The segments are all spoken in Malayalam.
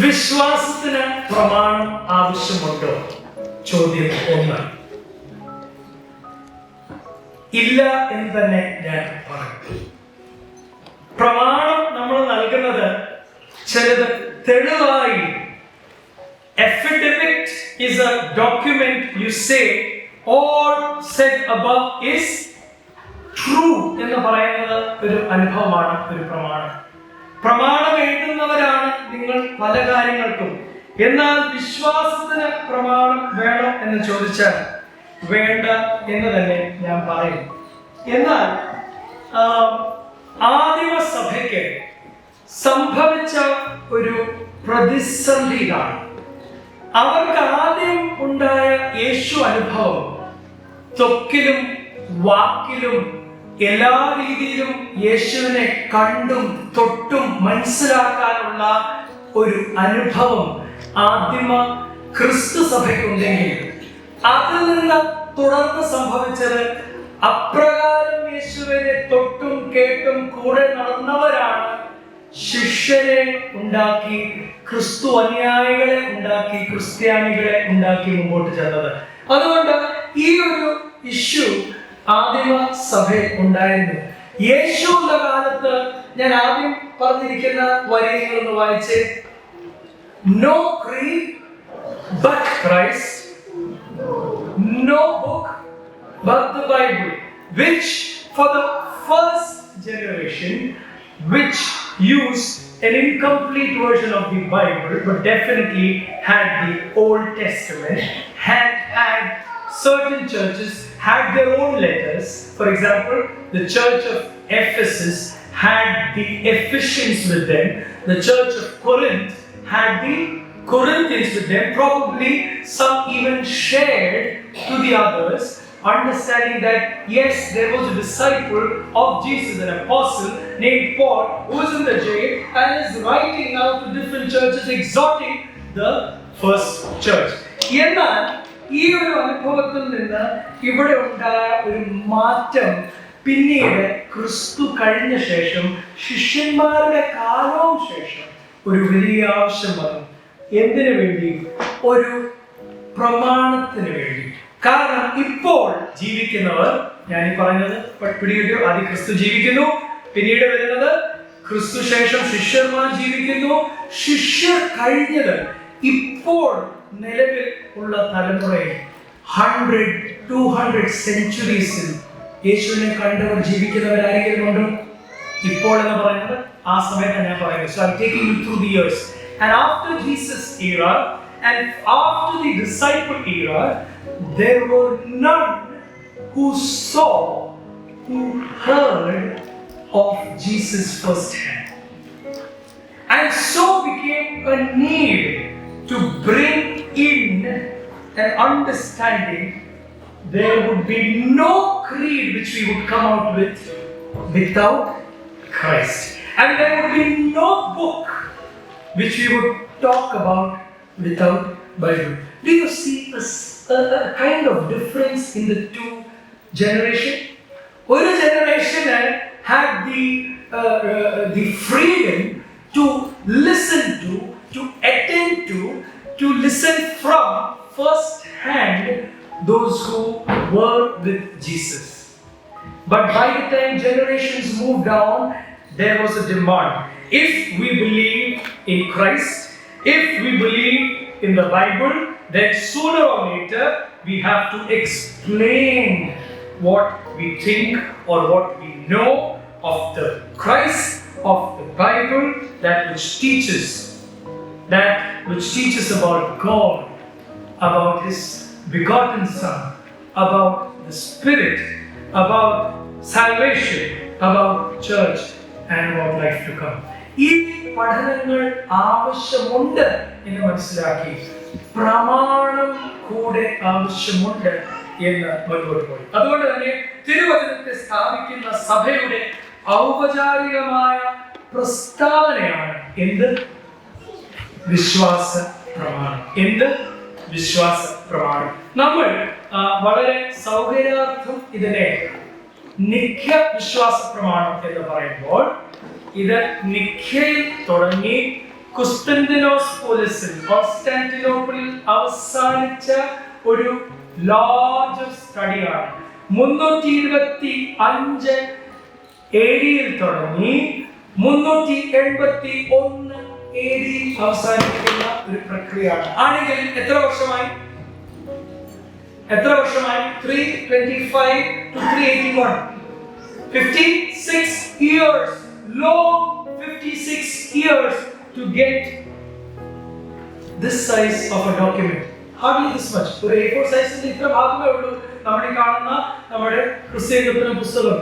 വിശ്വാസത്തിന് പ്രമാണം ആവശ്യമുണ്ടോ? ചോദ്യം 1. ഇല്ല എന്ന് തന്നെ ഞാൻ പറയും. പ്രമാണം നമ്മൾ നൽകുന്നത് ചിലത് തെളിവായി. Affidavit is a document you say all said above is true എന്ന് പറയുന്നത് ഒരു അനുഭവമാണ്, ഒരു പ്രമാണം. പ്രമാണം എഴുതുന്നവരാണ് നിങ്ങൾ പല കാര്യങ്ങൾക്കും. എന്നാൽ വിശ്വാസത്തിന് പ്രമാണം വേണം എന്ന് ചോദിച്ചാൽ വേണ്ട എന്ന് തന്നെ ഞാൻ പറയും. എന്നാൽ ആദിമ സഭയ്ക്ക് സംഭവിച്ച ഒരു പ്രതിസന്ധി ഇതാണ്. അവർക്ക് ആദ്യം ഉണ്ടായ യേശു അനുഭവം ത്വക്കിലും വാക്കിലും എല്ലാ രീതിയിലും യേശുവിനെ കണ്ടും തൊട്ടും മനസ്സിലാക്കാനുള്ള ഒരു അനുഭവം ആദിമ ക്രിസ്തു സഭയ്ക്കുണ്ടെങ്കിൽ അതിൽ നിന്ന് തുടർന്ന് സംഭവിച്ചത് അപ്രകാരം യേശുവിനെ തൊട്ടും കേട്ടും കൂടെ നടന്നവരാണ് ശിഷ്യരെ ഉണ്ടാക്കി, ക്രിസ്തു അനുയായികളെ ഉണ്ടാക്കി, ക്രിസ്ത്യാനികളെ ഉണ്ടാക്കി മുമ്പോട്ട് ചെന്നത്. അതുകൊണ്ട് ഈ ഒരു ഇഷ്യൂ ആദിമ സഭയിൽ ഉണ്ടായിരുന്നു. യേശുവിന്റെ കാലത്ത് ഞാൻ ആദ്യം പറഞ്ഞിരിക്കുന്ന വരികളൊന്ന് വായിച്ച്. No creed but Christ, no book but the Bible, which for the first generation, which used an incomplete version of the Bible but definitely had the Old Testament, had certain churches had their own letters. For example, the church of Ephesus had the Ephesians with them. The church of Corinth had the Corinthians with them. Probably some even shared to the others, understanding that yes, there was a disciple of Jesus, an apostle named Paul, who was in the jail and is writing now to different churches, exhorting the first church. എന്നാൽ ഈ ഒരു അനുഭവത്തിൽ നിന്ന് ഇവിടെ ഉണ്ടായ ഒരു മാറ്റം പിന്നീട് ക്രിസ്തു കഴിഞ്ഞ ശേഷം, ശിഷ്യന്മാരുടെ കാലവും ശേഷം ഒരു വലിയ ആവശ്യം വന്നു. എന്തിനു വേണ്ടി? ഒരു പ്രമാണത്തിന് വേണ്ടി. കാരണം ഇപ്പോൾ ജീവിക്കുന്നവർ, ഞാൻ ഈ പറയുന്നത് പിടികിട്ടോ, ആദ്യം ക്രിസ്തു ജീവിക്കുന്നു, പിന്നീട് വരുന്നത് ക്രിസ്തു ശേഷം ശിഷ്യന്മാർ ജീവിക്കുന്നു. ശിഷ്യർ കഴിഞ്ഞത് ഇപ്പോൾ നിലവിൽ ഉള്ള തലമുറയിൽ 100-200 സെഞ്ചുറീസിൽ യേശുവിനെ കണ്ടവർ ജീവിക്കുന്നവരാരെങ്കിലും ഉണ്ടോ? ഇപ്പോൾ എന്ന് പറയുന്നത് ആ സമയത്ത് ഞാൻ പറയുന്നത്. So I'm taking you through the years. And after Jesus era and after the disciple era, there were none who saw, who heard of Jesus firsthand. And so became a need to bring in an understanding. There would be no creed which we would come out with without Christ. And there would be no book which we would talk about without Bible. Do you see a kind of difference in the two generations? One generation had the freedom to listen to attend to listen from first hand those who were with Jesus. But by the time generations moved on, there was a demand. If we believe in Christ, if we believe in the Bible, then sooner or later we have to explain what we think or what we know of the Christ, of the Bible, that which teaches about God, about His begotten Son, about the Spirit, about salvation, about church, and about life to come. ഈ പഠനങ്ങൾ ആവശ്യമുണ്ട് എന്ന് മനസ്സിലാക്കി പ്രമാണം കൂടെ ആവശ്യമുണ്ട് എന്ന് മുൻപോട്ട് പോയി. അതുകൊണ്ട് തന്നെ തിരുവചനത്തെ സ്ഥാപിക്കുന്ന സഭയുടെ ഔപചാരികമായ പ്രസ്താവനയാണ് എന്ത്? വിശ്വാസ പ്രമാണം. എന്ത്? വിശ്വാസ പ്രമാണം. നമ്മൾ വളരെ സൗകര്യാർത്ഥം ഇതിനെ നിഖ്യ വിശ്വാസ പ്രമാണം എന്ന് പറയുമ്പോൾ ഇത് നിഖ്യയിൽ തുടങ്ങി കോൺസ്റ്റാന്റിനോപ്പിളിൽ അവസാനിച്ച ഒരു ലാർജ് സ്റ്റഡിയാണ്. 325 AD തുടങ്ങി 381 AD അവസാനിക്കുന്ന ഒരു പ്രക്രിയയാണ്. ആണെങ്കിൽ എത്ര വർഷമായി? 325 to 381, 56 years, long 56 years to get this size of a document. Hardly this much. ഒരു A4 സൈസിന്റെ ഇത്ര ഭാഗമേ ഉള്ളൂ നമ്മൾ കാണുന്ന നമ്മുടെ ക്രിസ്തീയ പുസ്തകം.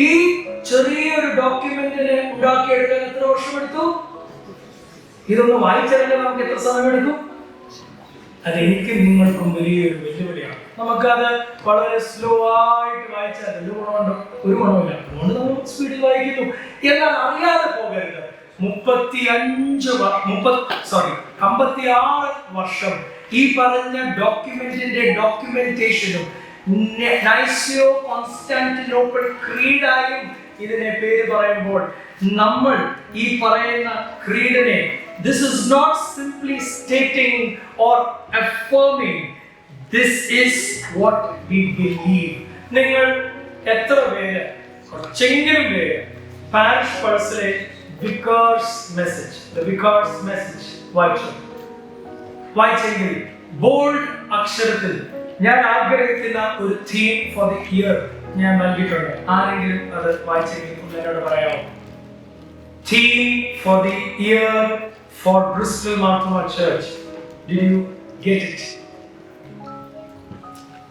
ഈ ചെറിയൊരു ഡോക്യുമെന്റിനെ ഉണ്ടാക്കിയെടുക്കാൻ എത്ര വർഷമെടുത്തു? ഇതൊന്ന് വായിച്ചെടുക്കാൻ നമുക്ക് എത്ര സമയമെടുക്കും? അത് എനിക്ക് നിങ്ങൾക്കും വലിയൊരു വെല്ലുവിളിയാണ്. നമുക്കത് വളരെ സ്ലോ ആയിട്ട് വായിച്ചാൽ ഒരു ഗുണമില്ല. അതുകൊണ്ട് നമ്മൾ സ്പീഡിൽ വായിക്കുന്നു. എന്നാൽ അറിയാതെ പോകരുത്. 56 വർഷം ഈ പറഞ്ഞ ഡോക്യുമെന്റിന്റെ ഡോക്യുമെന്റേഷനും നൈസിയോ കോൺസ്റ്റാന്റിനോപ്പിൾ ക്രീഡായും ഇതിനെ പേര് പറയുമ്പോൾ നമ്മൾ ഈ പറയുന്ന ക്രീഡിനെ this is not simply stating or affirming, this is what we believe. നിങ്ങൾ എത്ര പേര് കുറച്ചെങ്കിലും പേര് പാരിഷ് പൾസിലെ വികാർസ് മെസ്സേജ് വായിച്ചെങ്കിൽ ബോൾഡ് അക്ഷരത്തിൽ ഞാൻ ആഗ്രഹിക്കുന്ന ഒരു തീം ഫോർ ദി ഇയർ ഞാൻ നൽകിയിട്ടുണ്ട്. ആരെങ്കിലും അത് വായിച്ചെങ്കിൽ എന്നോട് പറയാമോ? Theme for the year for Bristol Marthoma Church. Did you get it?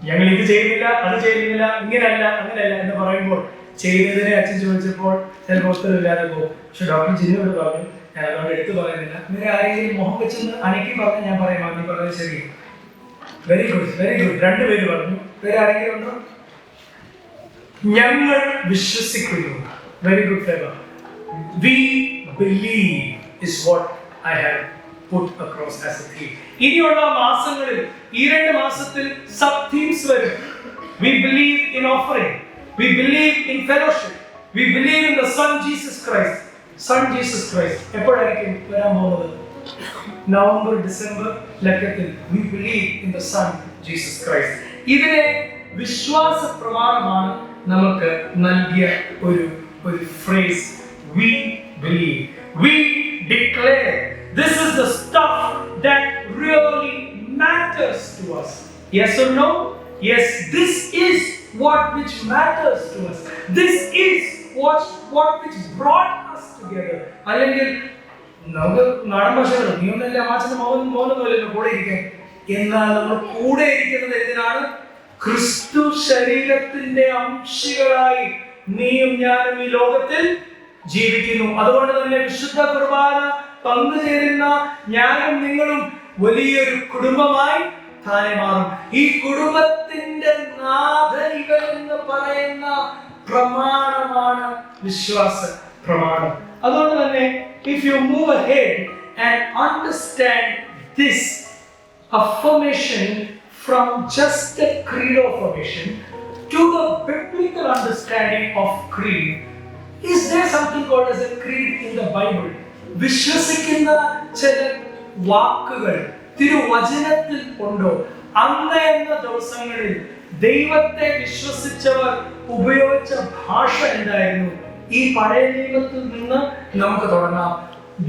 ഞങ്ങൾ ഇത് ചെയ്യുന്നില്ല, അത് ചെയ്യുന്നില്ല, ഇങ്ങനെയല്ല അങ്ങനെയല്ല എന്ന് പറയുമ്പോൾ ചെയ്തതിനെ അച്ഛൻ ചോദിച്ചപ്പോൾ ചിലപ്പോൾ ഉത്തരവില്ലാതെ പോകും. പക്ഷെ ഡോക്ടർ ജിന്നുവോട് പറഞ്ഞു, ഞാൻ അതുകൊണ്ട് എടുത്തു പറയുന്നില്ല. ഇങ്ങനെ ആരെങ്കിലും മുഖം വെച്ചെന്ന് അനക്കി പറഞ്ഞ് ഞാൻ പറയാം, നീ പറഞ്ഞത് ശരി. Very good. 2 പേര് പറഞ്ഞു. വേറെ ആരെങ്കിലും ഉണ്ടോ? ഞങ്ങൾ വിശ്വസിക്കുന്നു. Very good fellow. We believe is what I have put across as a theme. ഇനിയുള്ള മാസങ്ങളിൽ ഈ 2 മാസത്തിൽ സബ് തീംസ് വരും. We believe in offering. We believe in fellowship. We believe in the Son Jesus Christ. എപ്പോഴായിരിക്കും വരാൻ പോകുന്നത്? നവംബർ ഡിസംബർ ലക്കത്തിൽ. We believe in the Son Jesus Christ. ഇതിനെ വിശ്വാസ പ്രമാണമാണ് നമുക്ക് നൽകിയ ഒരു phrase. We believe. We declare. This is the stuff that really matters to us. Yes or no? Yes, this is what which matters to us. This is what which brought us together. അല്ലെങ്കിൽ നമുക്ക് നാടൻ ഭാഷകൾ നീ ഒന്നല്ലേ അമ്മാച്ചന്റെ മോനൊന്നുമല്ലല്ലോ കൂടെ ഇരിക്കാൻ. എന്നാൽ നമ്മൾ കൂടെ ഇരിക്കുന്നത് എന്തിനാണ്? ക്രിസ്തു ശരീരത്തിന്റെ അംശികളായി നീയും ഞാനും ഈ ലോകത്തിൽ ജീവിക്കുന്നു. അതുകൊണ്ട് തന്നെ വിശുദ്ധ കുർബാന പങ്കുചേരുന്ന ഞാനും നിങ്ങളും വലിയൊരു കുടുംബമായി താനെ മാറും. ഈ കുടുംബത്തിന്റെ നാഥനികൾ എന്ന് പറയുന്ന പ്രമാണമാണ് വിശ്വാസ പ്രമാണം. അതുകൊണ്ട് തന്നെ if you move ahead and understand this affirmation from just a credo affirmation to the biblical understanding of creed, is there something called as a creed in the Bible? വിശ്വസിക്കുന്ന ചില വാക്കുകൾ തിരുവചനത്തിൽ ഉണ്ടോ? അന്ന് എന്ന ദിവസങ്ങളിൽ ദൈവത്തെ വിശ്വസിച്ചവർ ഉപയോഗിച്ച ഭാഷ എന്തായിരുന്നു? ഈ പഴയ നിയമത്തിൽ നിന്ന് നമുക്ക് തുടങ്ങാം.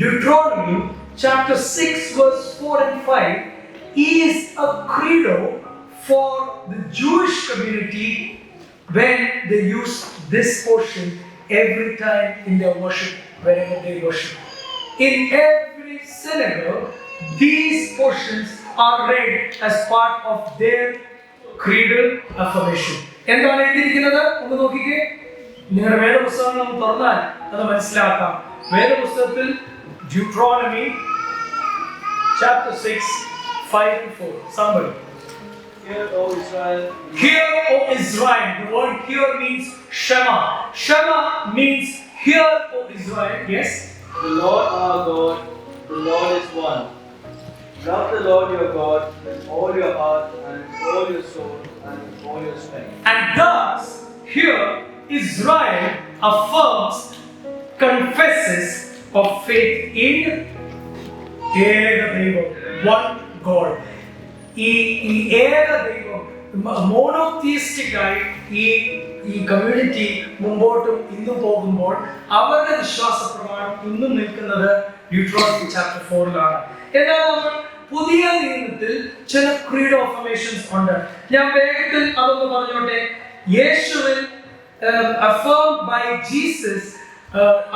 Deuteronomy chapter 6 verse 4 and 5 is a credo for the Jewish community when they use this portion every time in their worship, whenever they worship. In every synagogue, these portions are read as part of their creedal affirmation. എന്താണ് എഴുതിയിരിക്കുന്നത്? ഒന്ന് നോക്കിക്കേ. നിങ്ങളുടെ വേദപുസ്തകം തുറന്നാൽ അത് മനസ്സിലാക്കാം. വേദപുസ്തകത്തിൽ Deuteronomy chapter 6 5 and 4. Somebody. Hear, O Israel. Hear, O Israel. The word hear means Shema. Shema means hear, O Israel. Yes. The Lord our God, the Lord is one. Love the Lord your God with all your heart and with all your soul and with all your strength. And thus, here Israel affirms, confesses of faith in ഏക ദൈവം, വൺ ഗോഡ്. ഈ ഏക ദൈവം മോണോത്തിയിസ്റ്റിക് ആയി ഈ കമ്മ്യൂണിറ്റി മുമ്പോട്ടും ഇന്നും പോകുമ്പോൾ അവരുടെ വിശ്വാസ പ്രമാണം ഇന്നും നിൽക്കുന്നത് ഡ്യൂട്രോണമി ചാപ്റ്റർ 4-ലാണ്. എന്നാൽ നമ്മൾ പുതിയ നിയമത്തിൽ ചില ക്രീഡ് ഓഫർമേഷൻസ് ഉണ്ട്. ഞാൻ വേഗത്തിൽ അതൊന്ന് പറഞ്ഞോട്ടെ. യേശുവിൽ affirmed by Jesus,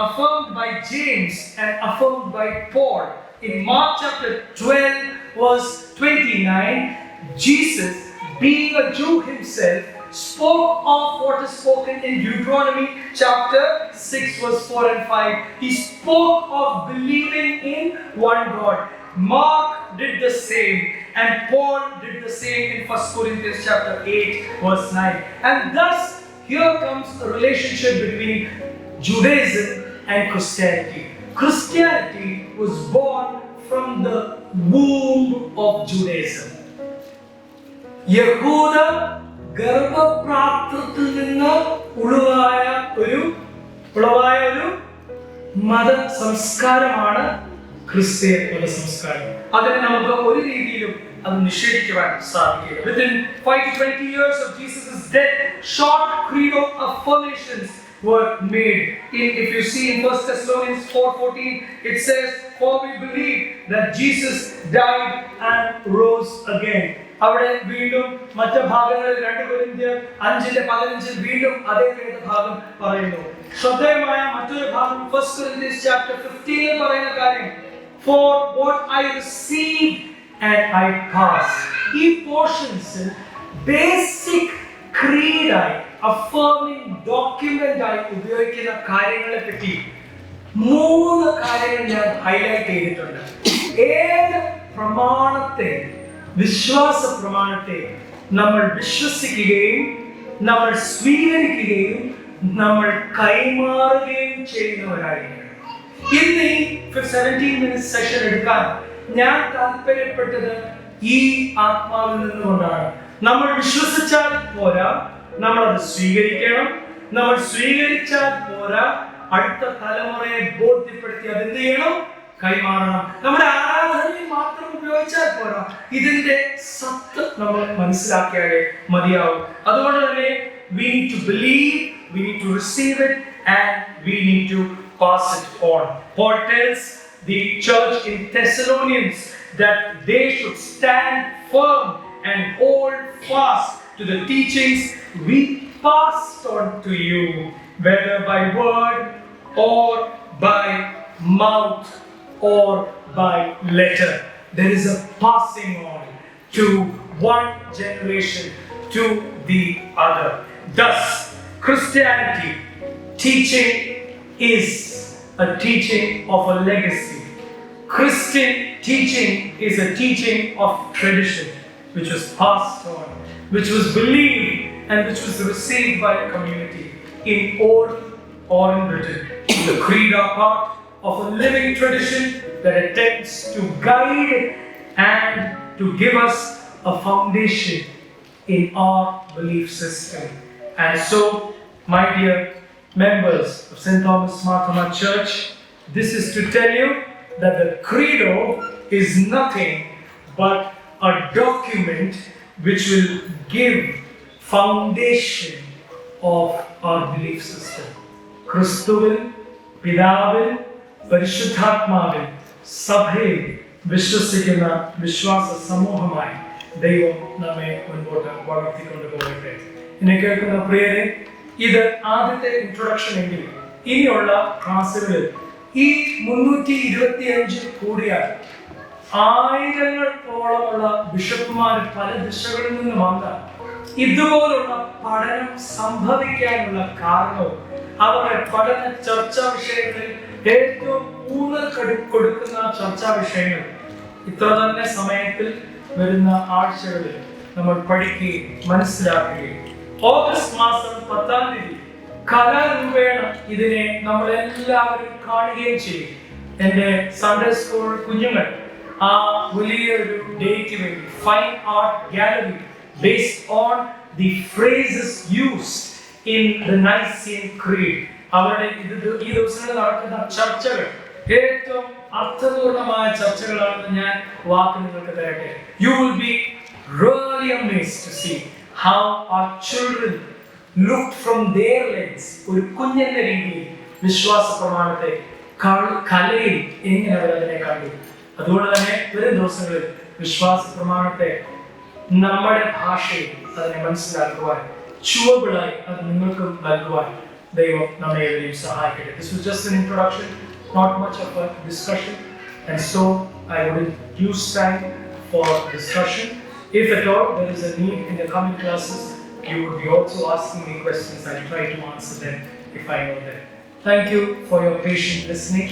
affirmed by James and affirmed by Paul. In Mark chapter 12 verse 29, Jesus, being a Jew himself, spoke of what is spoken in Deuteronomy chapter 6 verse 4 and 5. He spoke of believing in one God. Mark did the same, and Paul did the same in 1 Corinthians chapter 8 verse 9. And thus here comes the relationship between Judaism and Christianity. Christianity was born from the womb of Judaism. യഹൂദ ഗർഭപാത്രത്തിൽ നിന്ന് ഉളവായ ഒരു മത സംസ്കാരമാണ് ക്രിസ്തീയ മത സംസ്കാരം. അതിനെ നമുക്ക് ഒരു രീതിയിലും അത് നിഷേധിക്കുവാൻ സാധിക്കില്ല. Within 5 to 20 years of Jesus' death, short credo affirmations were made. If you see in 1 Thessalonians 4:14, it says, "For we believe that Jesus died and rose again." അവിടെ വീണ്ടും മറ്റു ഭാഗങ്ങളിൽ 2 കൊരിന്ത്യർ 5:15 വീണ്ടും അതേ ഭാഗം പറയുന്നു. ശ്രദ്ധേയമായ മറ്റൊരു ഭാഗം 1 Corinthians chapter 15 പറയുന്ന കാര്യം, "For what I received and I passed." ഈ പോർഷൻസിൽ ബേസിക് ക്രീഡായി അഫർമിംഗ് ഡോക്യുമെന്റ് ആയി ഉപയോഗിക്കുന്ന കാര്യങ്ങളെ പറ്റി 3 കാര്യങ്ങൾ ഞാൻ ഹൈലൈറ്റ് ചെയ്തിട്ടുണ്ട്. ഏത് പ്രമാണത്തെ, വിശ്വാസ പ്രമാണത്തെ നമ്മൾ വിശ്വസിക്കുകയും നമ്മൾ സ്വീകരിക്കുകയും നമ്മൾ കൈമാറുകയും ചെയ്യുന്നവരായിരിക്കണം. ഇന്ന് ഈ 17 മിനിറ്റ് സെഷൻ എടുക്കാൻ ഞാൻ താല്പര്യപ്പെട്ടത് ഈ ആത്മാവിൽ നിന്നുകൊണ്ടാണ്. നമ്മൾ വിശ്വസിച്ചാൽ പോരാ, നമ്മൾ അത് സ്വീകരിക്കണം. നമ്മൾ സ്വീകരിച്ചാൽ പോരാ, അടുത്ത തലമുറയെ ബോധ്യപ്പെടുത്തി അതെന്ത് ചെയ്യണം? കൈമാറണം. നമ്മുടെ ആരാധനയിൽ മാത്രം ഉപയോഗിച്ചാൽ പോരാ, ഇതിന്റെ സത്ത് നമ്മൾ മനസ്സിലാക്കിയാലേ മതിയാവും. അതുകൊണ്ട് തന്നെ we need to believe, we need to receive it, and we need to pass it on. Paul tells the church in Thessalonians that they should stand firm and hold fast to the teachings we passed on to you, whether by word or by mouth or by letter. There is a passing on to one generation to the other. Thus, Christianity teaching is a teaching of a legacy. Christian teaching is a teaching of tradition, which was passed on, which was believed and which was received by a community in oral or in written. The creed are part of a living tradition that attempts to guide and to give us a foundation in our belief system. And so, my dear members of St. Thomas Marthoma Church, this is to tell you that the credo is nothing but a document which will give foundation of our belief system. ക്രിസ്തുവിൽ, പിതാവിൽ, പരിശുദ്ധാത്മാവിൽ, സഭയിൽ വിശ്വസിക്കുന്ന വിശ്വാസ സമൂഹമായി ദൈവം നമ്മെ മുൻപോട്ട് വളർത്തിക്കൊണ്ടു പോകട്ടെ. എന്നെ കേൾക്കുന്ന പ്രിയരെ, ഇത് ആദ്യത്തെ ഇൻട്രൊഡക്ഷൻ എങ്കിൽ ഇനിയുള്ള ക്ലാസ്സുകളിൽ ഈ 325 കൂടിയാൽ ആയിരങ്ങളോളമുള്ള ബിഷപ്പുമാർ പല ദിശകളിൽ നിന്ന് വന്ന ഇതുപോലുള്ള പഠനം സംഭവിക്കാനുള്ള കാരണവും അവരുടെ പഠന ചർച്ചാ വിഷയങ്ങളിൽ ഏറ്റവും ഊന്നൽ കൊടുക്കുന്ന ചർച്ചാ വിഷയങ്ങൾ ഇത്ര തന്നെ സമയത്തിൽ വരുന്ന ആഴ്ചകളിൽ നമ്മൾ പഠിക്കുകയും മനസ്സിലാക്കുകയും ഓഗസ്റ്റ് മാസം 10-ാം തീയതി കലാരൂപേണ ഇതിനെ നമ്മളെല്ലാവരും കാണുകയും ചെയ്യും. എൻ്റെ സൺഡേ സ്കൂൾ കുഞ്ഞുങ്ങൾ ആ വലിയൊരു ഡേക്ക് വേണ്ടി fine art gallery based on the phrases used in the Nicene Creed. അവരുടെ ഈ ദിവസങ്ങളിൽ നടക്കുന്ന ചർച്ചകൾ ഏറ്റവും അർത്ഥപൂർണമായ ചർച്ചകളാണെന്ന് ഞാൻ വാക്ക് നിങ്ങൾക്ക് തരട്ടെ. You will be really amazed to see how our children looked from their lens. ഒരു കുഞ്ഞിന്റെ രീതിയിൽ വിശ്വാസ പ്രമാണത്തെ കലയിൽ എങ്ങനെ അവർ അതിനെ കണ്ടു. അതുകൊണ്ട് തന്നെ വരും ദിവസങ്ങളിൽ വിശ്വാസ പ്രമാണത്തെ നമ്മുടെ ഭാഷയിൽ അതിനെ മനസ്സിലാക്കുവാൻ ചുവടുകളായി അത് നിങ്ങൾക്കും നൽകുവാൻ ദൈവം നമ്മെ ഏവരെയും സഹായിക്കട്ടെ. This was just an introduction, not much of a discussion, and so I wouldn't use time for discussion. If at all there is a need in the coming classes, you would be also asking me questions. I'll try to answer them if I know them. Thank you for your patient listening.